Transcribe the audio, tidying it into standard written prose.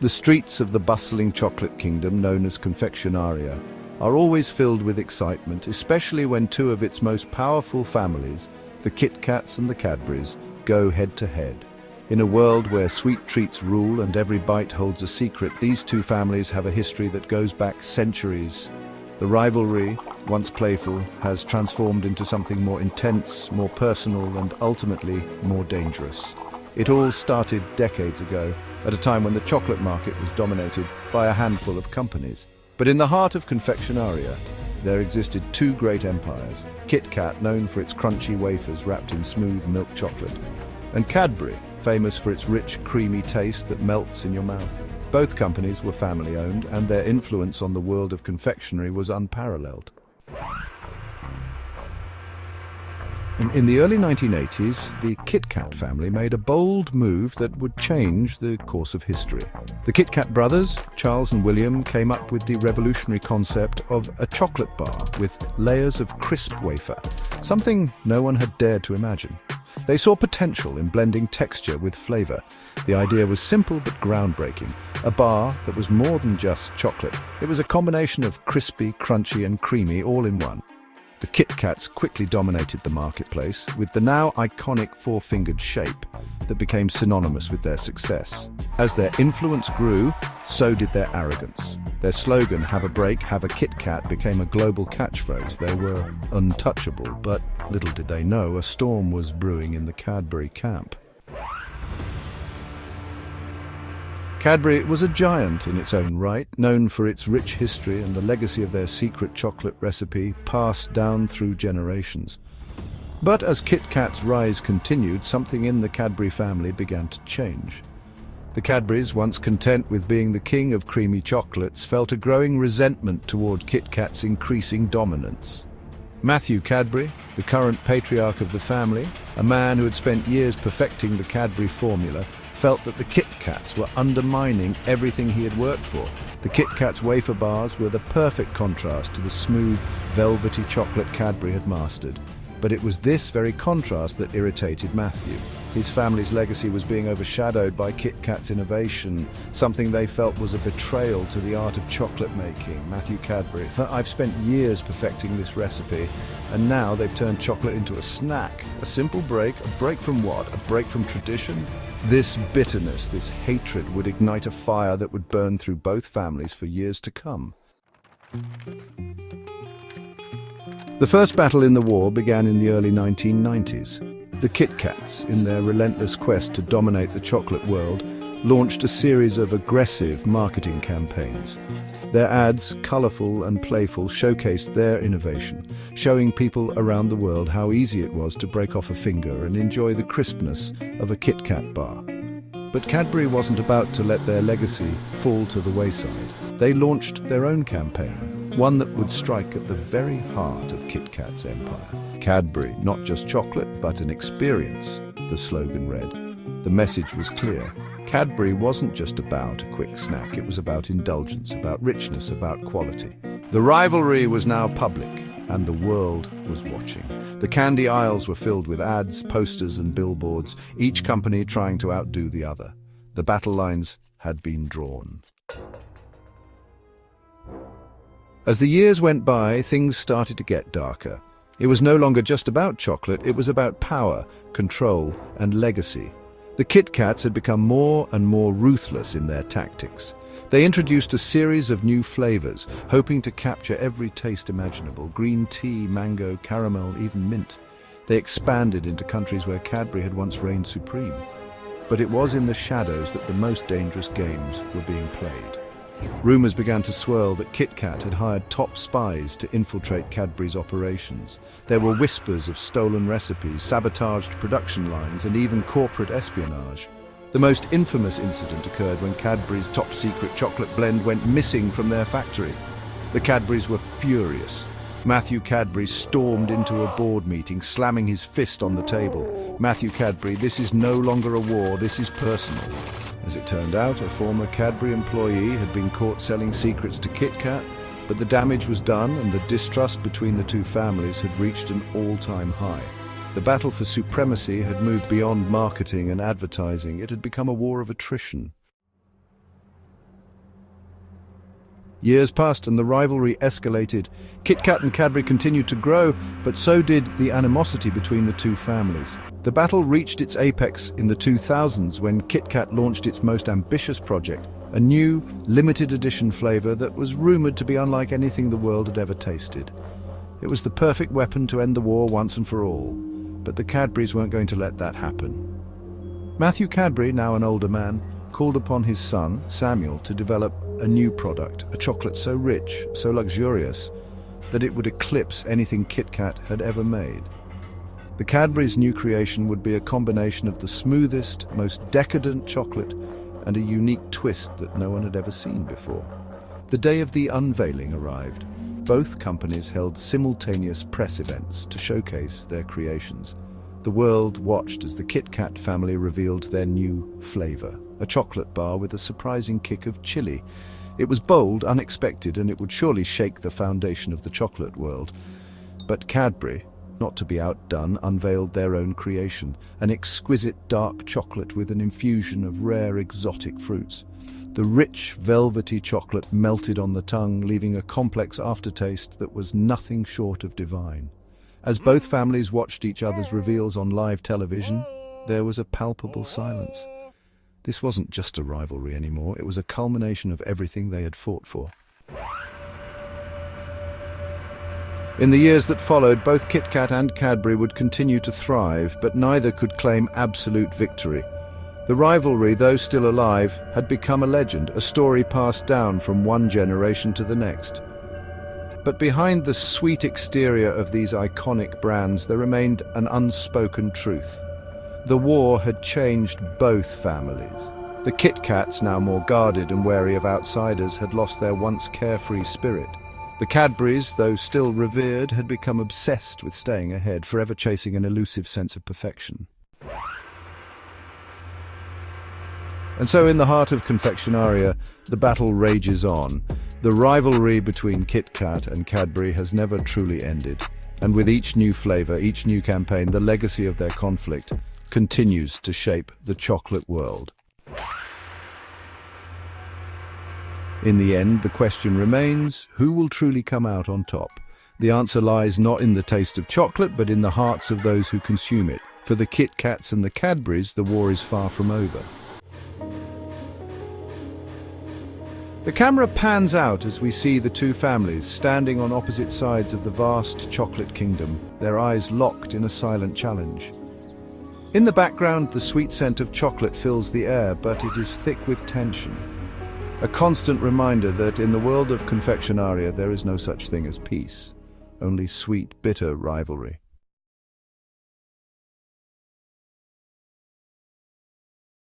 The streets of the bustling chocolate kingdom, known as Confectionaria, are always filled with excitement, especially when two of its most powerful families, the KitKats and the Cadburys, go head-to-head. In a world where sweet treats rule and every bite holds a secret, these two families have a history that goes back centuries. The rivalry, once playful, has transformed into something more intense, more personal, and ultimately more dangerous. It all started decades ago, at a time when the chocolate market was dominated by a handful of companies. But in the heart of Confectionaria, there existed two great empires: KitKat, known for its crunchy wafers wrapped in smooth milk chocolate, and Cadbury, famous for its rich, creamy taste that melts in your mouth. Both companies were family-owned, and their influence on the world of confectionery was unparalleled. In the early 1980s, the KitKat family made a bold move that would change the course of history. The KitKat brothers, Charles and William, came up with the revolutionary concept of a chocolate bar with layers of crisp wafer, something no one had dared to imagine. They saw potential in blending texture with flavor. The idea was simple but groundbreaking, a bar that was more than just chocolate. It was a combination of crispy, crunchy, and creamy all in one. The KitKats quickly dominated the marketplace with the now iconic four-fingered shape that became synonymous with their success. As their influence grew, so did their arrogance. Their slogan, "Have a break, have a KitKat," became a global catchphrase. They were untouchable, but little did they know a storm was brewing in the Cadbury camp. Cadbury was a giant in its own right, known for its rich history and the legacy of their secret chocolate recipe passed down through generations. But as KitKat's rise continued, something in the Cadbury family began to change. The Cadburys, once content with being the king of creamy chocolates, felt a growing resentment toward KitKat's increasing dominance. Matthew Cadbury, the current patriarch of the family, a man who had spent years perfecting the Cadbury formula, felt that the KitKats were undermining everything he had worked for. The KitKat's wafer bars were the perfect contrast to the smooth, velvety chocolate Cadbury had mastered. But it was this very contrast that irritated Matthew. His family's legacy was being overshadowed by KitKat's innovation, something they felt was a betrayal to the art of chocolate making. Matthew Cadbury: "I've spent years perfecting this recipe, and now they've turned chocolate into a snack. A simple break. A break from what? A break from tradition?" This bitterness, this hatred would ignite a fire that would burn through both families for years to come. The first battle in the war began in the early 1990s. The KitKats, in their relentless quest to dominate the chocolate world, launched a series of aggressive marketing campaigns. Their ads, colorful and playful, showcased their innovation, showing people around the world how easy it was to break off a finger and enjoy the crispness of a KitKat bar. But Cadbury wasn't about to let their legacy fall to the wayside. They launched their own campaign, one that would strike at the very heart of KitKat's empire. "Cadbury, not just chocolate, but an experience," the slogan read. The message was clear. Cadbury wasn't just about a quick snack, it was about indulgence, about richness, about quality. The rivalry was now public, and the world was watching. The candy aisles were filled with ads, posters, and billboards, each company trying to outdo the other. The battle lines had been drawn. As the years went by, things started to get darker. It was no longer just about chocolate, it was about power, control, and legacy. The KitKats had become more and more ruthless in their tactics. They introduced a series of new flavors, hoping to capture every taste imaginable: green tea, mango, caramel, even mint. They expanded into countries where Cadbury had once reigned supreme. But it was in the shadows that the most dangerous games were being played. Rumors began to swirl that KitKat had hired top spies to infiltrate Cadbury's operations. There were whispers of stolen recipes, sabotaged production lines, and even corporate espionage. The most infamous incident occurred when Cadbury's top-secret chocolate blend went missing from their factory. The Cadburys were furious. Matthew Cadbury stormed into a board meeting, slamming his fist on the table. "Matthew Cadbury, this is no longer a war, this is personal." As it turned out, a former Cadbury employee had been caught selling secrets to KitKat, but the damage was done and the distrust between the two families had reached an all-time high. The battle for supremacy had moved beyond marketing and advertising. It had become a war of attrition. Years passed and the rivalry escalated. KitKat and Cadbury continued to grow, but so did the animosity between the two families. The battle reached its apex in the 2000s when KitKat launched its most ambitious project, a new, limited edition flavor that was rumored to be unlike anything the world had ever tasted. It was the perfect weapon to end the war once and for all, but the Cadburys weren't going to let that happen. Matthew Cadbury, now an older man, called upon his son, Samuel, to develop a new product, a chocolate so rich, so luxurious, that it would eclipse anything KitKat had ever made. The Cadbury's new creation would be a combination of the smoothest, most decadent chocolate and a unique twist that no one had ever seen before. The day of the unveiling arrived. Both companies held simultaneous press events to showcase their creations. The world watched as the KitKat family revealed their new flavor, a chocolate bar with a surprising kick of chili. It was bold, unexpected, and it would surely shake the foundation of the chocolate world. But Cadbury, not to be outdone, unveiled their own creation, an exquisite dark chocolate with an infusion of rare exotic fruits. The rich, velvety chocolate melted on the tongue, leaving a complex aftertaste that was nothing short of divine. As both families watched each other's reveals on live television, there was a palpable silence. This wasn't just a rivalry anymore, it was a culmination of everything they had fought for. In the years that followed, both KitKat and Cadbury would continue to thrive, but neither could claim absolute victory. The rivalry, though still alive, had become a legend, a story passed down from one generation to the next. But behind the sweet exterior of these iconic brands, there remained an unspoken truth. The war had changed both families. The KitKats, now more guarded and wary of outsiders, had lost their once carefree spirit. The Cadburys, though still revered, had become obsessed with staying ahead, forever chasing an elusive sense of perfection. And so in the heart of confectionaria, the battle rages on. The rivalry between KitKat and Cadbury has never truly ended. And with each new flavor, each new campaign, the legacy of their conflict continues to shape the chocolate world. In the end, the question remains, who will truly come out on top? The answer lies not in the taste of chocolate, but in the hearts of those who consume it. For the KitKats and the Cadburys, the war is far from over. The camera pans out as we see the two families standing on opposite sides of the vast chocolate kingdom, their eyes locked in a silent challenge. In the background, the sweet scent of chocolate fills the air, but it is thick with tension. A constant reminder that in the world of confectionaria there is no such thing as peace, only sweet, bitter rivalry.